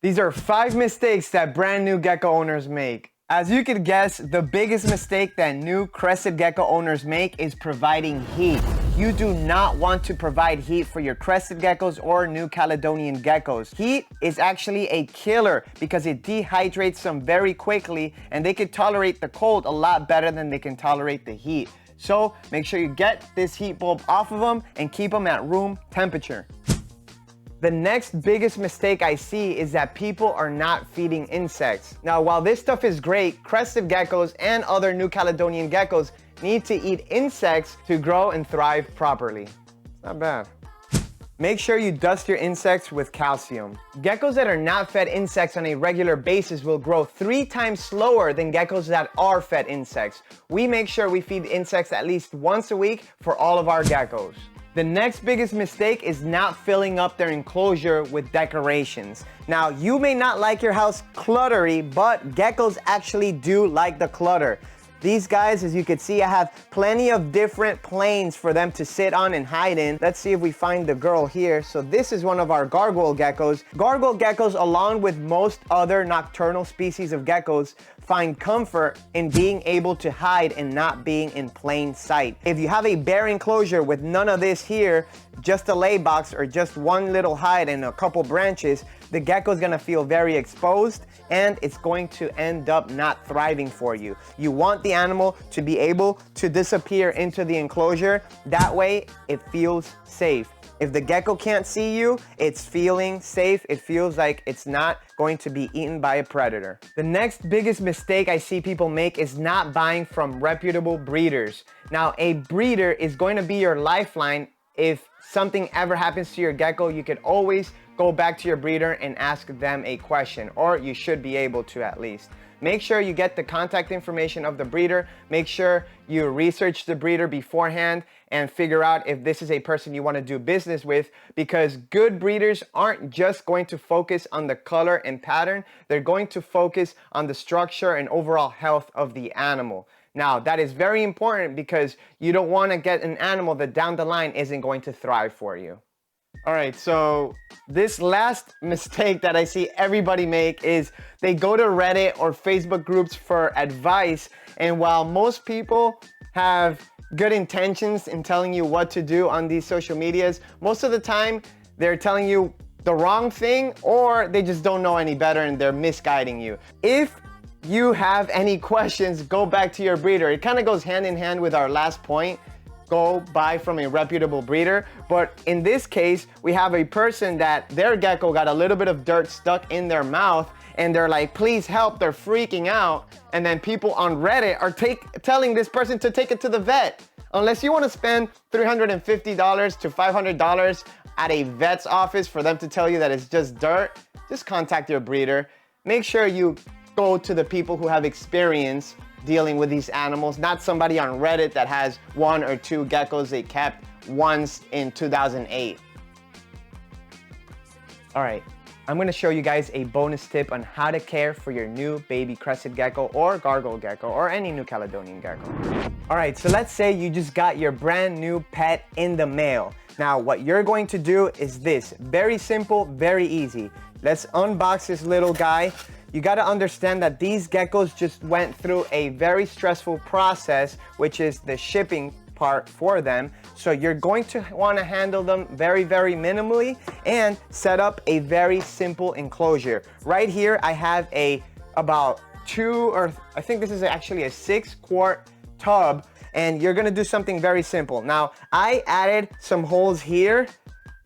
These are 5 mistakes that brand new gecko owners make. As you could guess, the biggest mistake that new crested gecko owners make is providing heat. You do not want to provide heat for your crested geckos or New Caledonian geckos. Heat is actually a killer because it dehydrates them very quickly and they can tolerate the cold a lot better than they can tolerate the heat. So make sure you get this heat bulb off of them and keep them at room temperature. The next biggest mistake I see is that people are not feeding insects. Now, while this stuff is great, crested geckos and other New Caledonian geckos need to eat insects to grow and thrive properly. It's not bad. Make sure you dust your insects with calcium. Geckos that are not fed insects on a regular basis will grow 3 times slower than geckos that are fed insects. We make sure we feed insects at least once a week for all of our geckos. The next biggest mistake is not filling up their enclosure with decorations. Now, you may not like your house cluttery, but geckos actually do like the clutter. These guys, as you can see, I have plenty of different planes for them to sit on and hide in. Let's see if we find the girl here. So this is one of our gargoyle geckos. Gargoyle geckos, along with most other nocturnal species of geckos, find comfort in being able to hide and not being in plain sight. If you have a bare enclosure with none of this here, just a lay box or just one little hide and a couple branches, the gecko is gonna feel very exposed and it's going to end up not thriving for you. You want the animal to be able to disappear into the enclosure. That way it feels safe. If the gecko can't see you, it's feeling safe. It feels like it's not going to be eaten by a predator. The next biggest mistake I see people make is not buying from reputable breeders. Now, a breeder is going to be your lifeline. If something ever happens to your gecko, you could always go back to your breeder and ask them a question, or you should be able to at least. Make sure you get the contact information of the breeder. Make sure you research the breeder beforehand and figure out if this is a person you want to do business with, because good breeders aren't just going to focus on the color and pattern. They're going to focus on the structure and overall health of the animal. Now, that is very important because you don't want to get an animal that down the line isn't going to thrive for you. All right, so this last mistake that I see everybody make is they go to Reddit or Facebook groups for advice, and while most people have good intentions in telling you what to do on these social medias, most of the time they're telling you the wrong thing, or they just don't know any better and they're misguiding you. If you have any questions, go back to your breeder. It kind of goes hand in hand with our last point. Go buy from a reputable breeder. But in this case, we have a person that their gecko got a little bit of dirt stuck in their mouth and they're like, please help, they're freaking out. And then people on Reddit are telling this person to take it to the vet. Unless you want to spend $350 to $500 at a vet's office for them to tell you that it's just dirt, just contact your breeder. Make sure you go to the people who have experience dealing with these animals, not somebody on Reddit that has 1 or 2 geckos they kept once in 2008. All right, I'm gonna show you guys a bonus tip on how to care for your new baby crested gecko or gargoyle gecko or any New Caledonian gecko. All right, so let's say you just got your brand new pet in the mail. Now, what you're going to do is this. Very simple, very easy. Let's unbox this little guy. You got to understand that these geckos just went through a very stressful process, which is the shipping part for them. So you're going to want to handle them very, very minimally and set up a very simple enclosure. Right here, I have about 2, or I think this is actually a 6-quart tub, and you're going to do something very simple. Now, I added some holes here.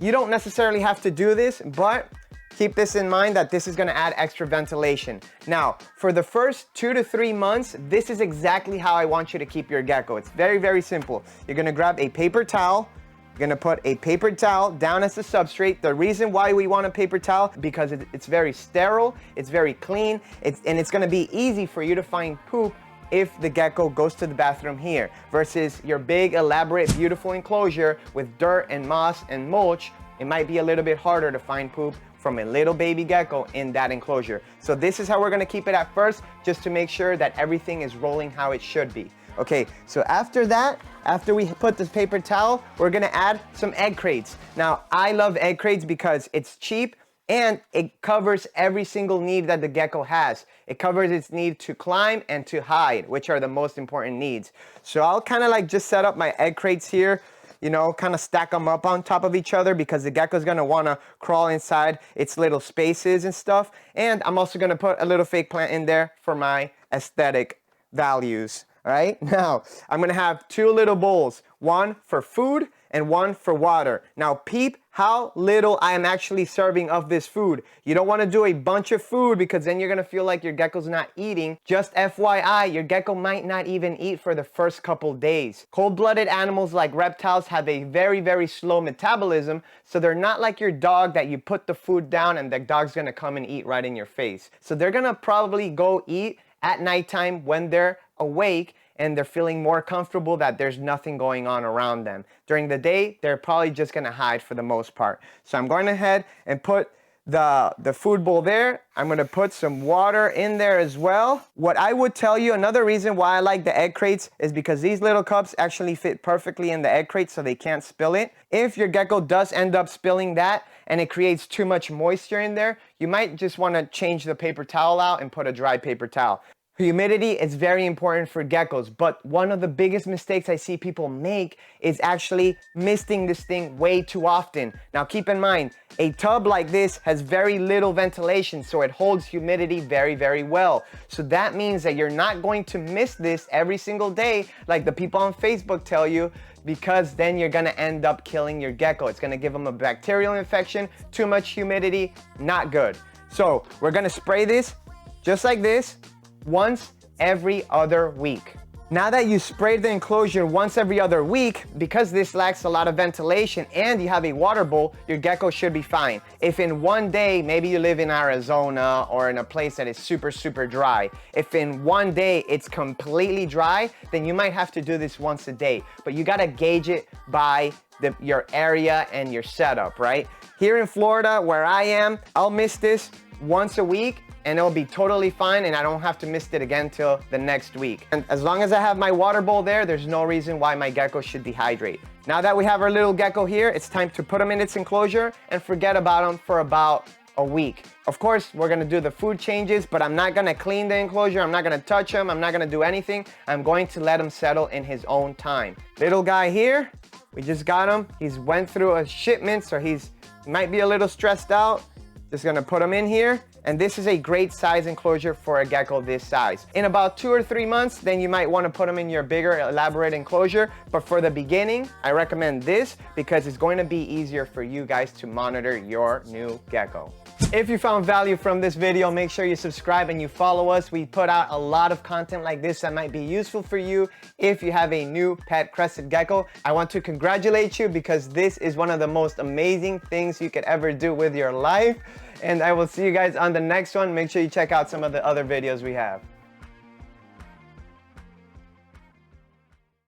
You don't necessarily have to do this, but keep this in mind that this is gonna add extra ventilation. Now, for the first 2 to 3 months, this is exactly how I want you to keep your gecko. It's very, very simple. You're gonna grab a paper towel. You're gonna put a paper towel down as the substrate. The reason why we want a paper towel, because it's very sterile, it's very clean, and it's gonna be easy for you to find poop if the gecko goes to the bathroom here, versus your big, elaborate, beautiful enclosure with dirt and moss and mulch. It might be a little bit harder to find poop from a little baby gecko in that enclosure. So this is how we're gonna keep it at first, just to make sure that everything is rolling how it should be. Okay, so after that, after we put this paper towel, we're gonna add some egg crates. Now, I love egg crates because it's cheap and it covers every single need that the gecko has. It covers its need to climb and to hide, which are the most important needs. So I'll kind of like just set up my egg crates here, you know, kind of stack them up on top of each other because the gecko's gonna wanna crawl inside its little spaces and stuff. And I'm also gonna put a little fake plant in there for my aesthetic values. All right, now I'm gonna have 2 little bowls, one for food and one for water. Now peep how little I am actually serving of this food. You don't wanna do a bunch of food because then you're gonna feel like your gecko's not eating. Just FYI, your gecko might not even eat for the first couple days. Cold-blooded animals like reptiles have a very, very slow metabolism, so they're not like your dog that you put the food down and the dog's gonna come and eat right in your face. So they're gonna probably go eat at nighttime when they're awake and they're feeling more comfortable that there's nothing going on around them. During the day, they're probably just gonna hide for the most part. So I'm going ahead and put the food bowl there. I'm gonna put some water in there as well. What I would tell you, another reason why I like the egg crates is because these little cups actually fit perfectly in the egg crate so they can't spill it. If your gecko does end up spilling that and it creates too much moisture in there, you might just wanna change the paper towel out and put a dry paper towel. Humidity is very important for geckos, but one of the biggest mistakes I see people make is actually misting this thing way too often. Now keep in mind, a tub like this has very little ventilation, so it holds humidity very, very well. So that means that you're not going to miss this every single day like the people on Facebook tell you, because then you're gonna end up killing your gecko. It's gonna give them a bacterial infection, too much humidity, not good. So we're gonna spray this just like this, once every other week. Now that you sprayed the enclosure once every other week, because this lacks a lot of ventilation and you have a water bowl, your gecko should be fine. If in one day, maybe you live in Arizona or in a place that is super, super dry, if in one day it's completely dry, then you might have to do this once a day. But you gotta gauge it by your area and your setup, right? Here in Florida, where I am, I'll miss this once a week and it'll be totally fine and I don't have to mist it again till the next week. And as long as I have my water bowl there, there's no reason why my gecko should dehydrate. Now that we have our little gecko here, it's time to put him in its enclosure and forget about him for about a week. Of course, we're gonna do the food changes, but I'm not gonna clean the enclosure, I'm not gonna touch him, I'm not gonna do anything. I'm going to let him settle in his own time. Little guy here, we just got him. He's went through a shipment, so he might be a little stressed out. Just gonna put him in here. And this is a great size enclosure for a gecko this size. In about 2 or 3 months, then you might wanna put them in your bigger, elaborate enclosure. But for the beginning, I recommend this because it's going to be easier for you guys to monitor your new gecko. If you found value from this video, make sure you subscribe and you follow us. We put out a lot of content like this that might be useful for you if you have a new pet crested gecko. I want to congratulate you because this is one of the most amazing things you could ever do with your life. And I will see you guys on the next one. Make sure you check out some of the other videos we have.